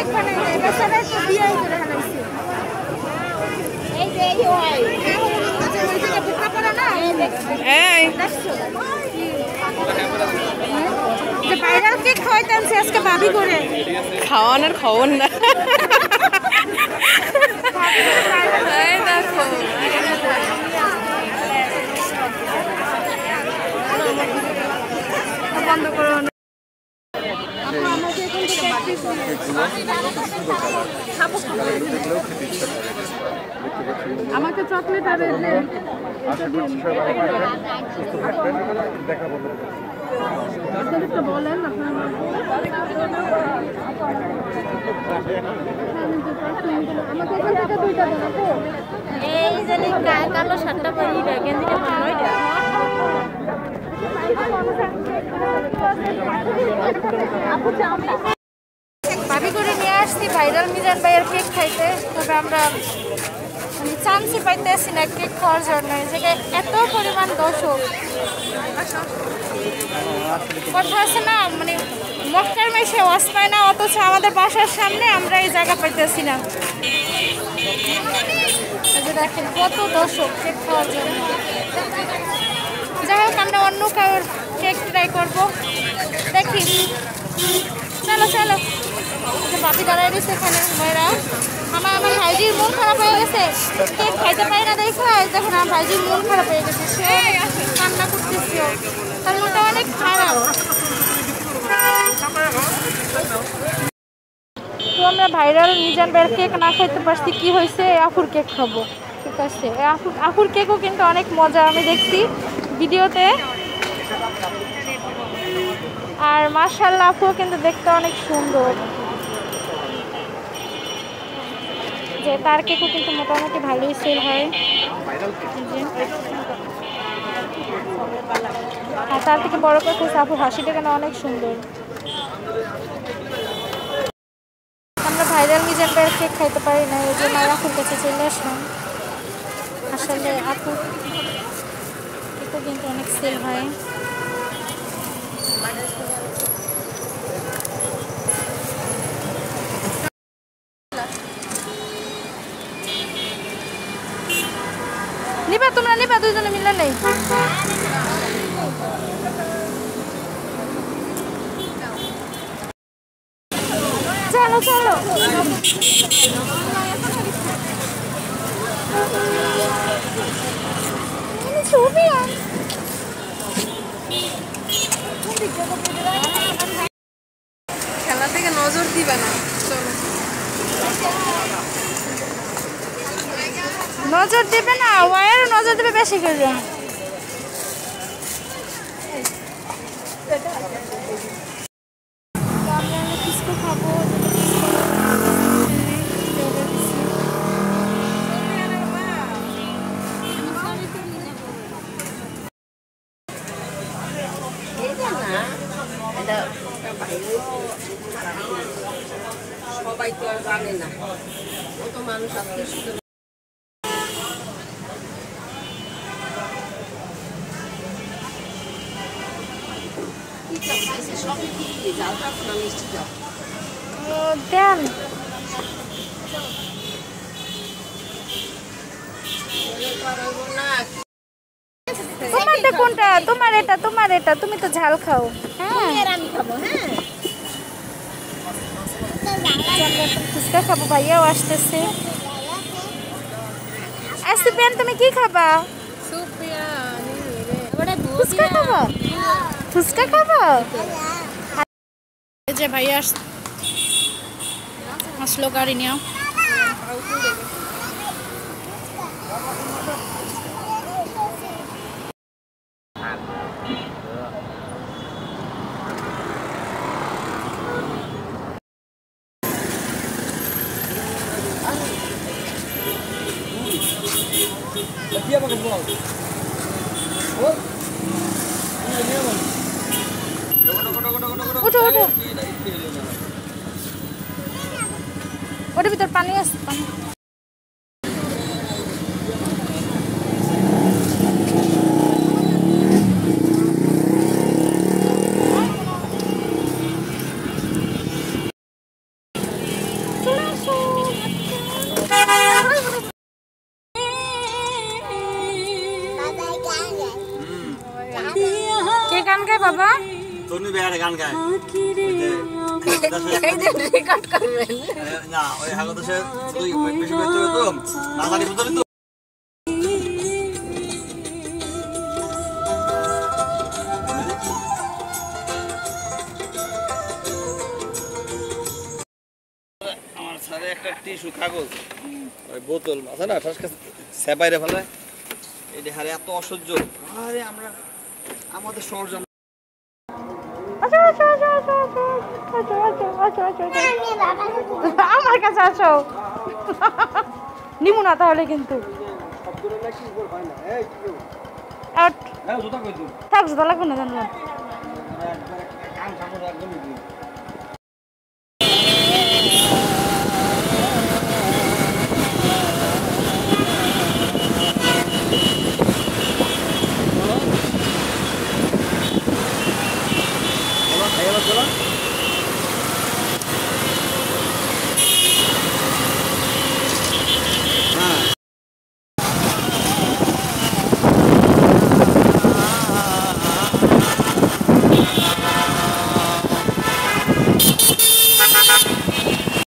এখানে বেচারা একটু বিয়ে করে ফেলাইছে। এই যে এই হয় ওই যে বুকা পড়া না এই যে ভাইরাল কেক খাওয়াইতেন আজকে ভাবি করে খাওয়ানোর খবর না। দেখো বন্ধ করো। আমাকে চকলেট আর বলেন এই জানি কালো শার্টটা পরি গেঞ্জিটা ভাবি করে নিয়ে আসছি ভাইরাল মিজান ভাইয়ের কেক খাইতে। তবে আমরা মানে চান্সই পাইতেছি না কেক খাওয়ার জন্য। এই জায়গায় এত পরিমাণ দর্শক, কথা আছে না মানে মক্কার মেশে ওয়াজ পায় না, অথচ আমাদের বাসার সামনে আমরা এই জায়গা পাইতেছি না। দেখেন কত দর্শক কেক খাওয়ার জন্য। যাই হোক আমরা অন্য কারোর কেক ট্রাই করবো, দেখি। চলো চলো, বাপি দাঁড়াই দিচ্ছে এখানে মেয়েরা। আমার ভাইজির মন খারাপ হয়ে গেছে, কেক খাইতে পারি না দেখো। দেখেন আমার ভাইজির মন খারাপ হয়ে গেছে, সে কান্না করতেছে, তার মনটা অনেক খারাপ। তো আমরা ভাইরাল মিজান ভাইয়ের কেক না খাইতে পারছি, কি হয়েছে আফুর কেক খাবো। ঠিক আছে, আফুর কেকও কিন্তু অনেক মজা, আমি দেখছি ভিডিওতে। আর মাশাআল্লাহ আফুও কিন্তু দেখতে অনেক সুন্দর, যে তার কেকও কিন্তু মোটামুটি ভালোই সেল হয়। আর তার থেকে বড় কথা আফুর হাসিটা কেন অনেক সুন্দর। আমরা ভাইরাল মিজান ভাইয়ের কেক খাইতে পারি না, এই জন্য আফুর কাছে চলে আসলাম। আসলে আফুর কেকও কিন্তু অনেক সেল হয়। নিবা তোমরা নিবা, দুইজনে মিলে নেই। চলো চলো, ছবি খেলা থেকে নজর দিবে না। চলো, নজর দেবে না, ওয়ার নজর দেবে বেশি করে। খাবো সবাই তো আর জানে না, কত মানুষ আত্মীয় স্বজন। দেন তোমারটা কোনটা? তোমার এটা, তোমার এটা, তুমি তো ঝাল খাও। হ্যাঁ আমি খাবো। হ্যাঁ ফুচকা খাবো, ভাইয়াও আসতেছে। আসবেন, তুমি কি খাবা? ফুচকা খাবো, ফুচকা খাবো। এই যে ভাইয়া আসলো গাড়ি নিয়ে। উঠো উঠো, ওটার ভিতর পানি আছে, পানি। তনু বেয়ারে গান গায় রেকর্ড করবেন না ওই হাগত সে তুই বেশি বেশি তো না জানি বুঝলি তো আমার সাথে একটা টিস্যু কাগজ ওই বোতল আছে না ঠাস কাছে সেপাইরে ফেলে এই হারে এত অসহ্য আরে আমরা আমাদের শহর আমার কাছে আসো নিমু না তাহলে কিন্তু থাক জুতা লাগবে না জানলাম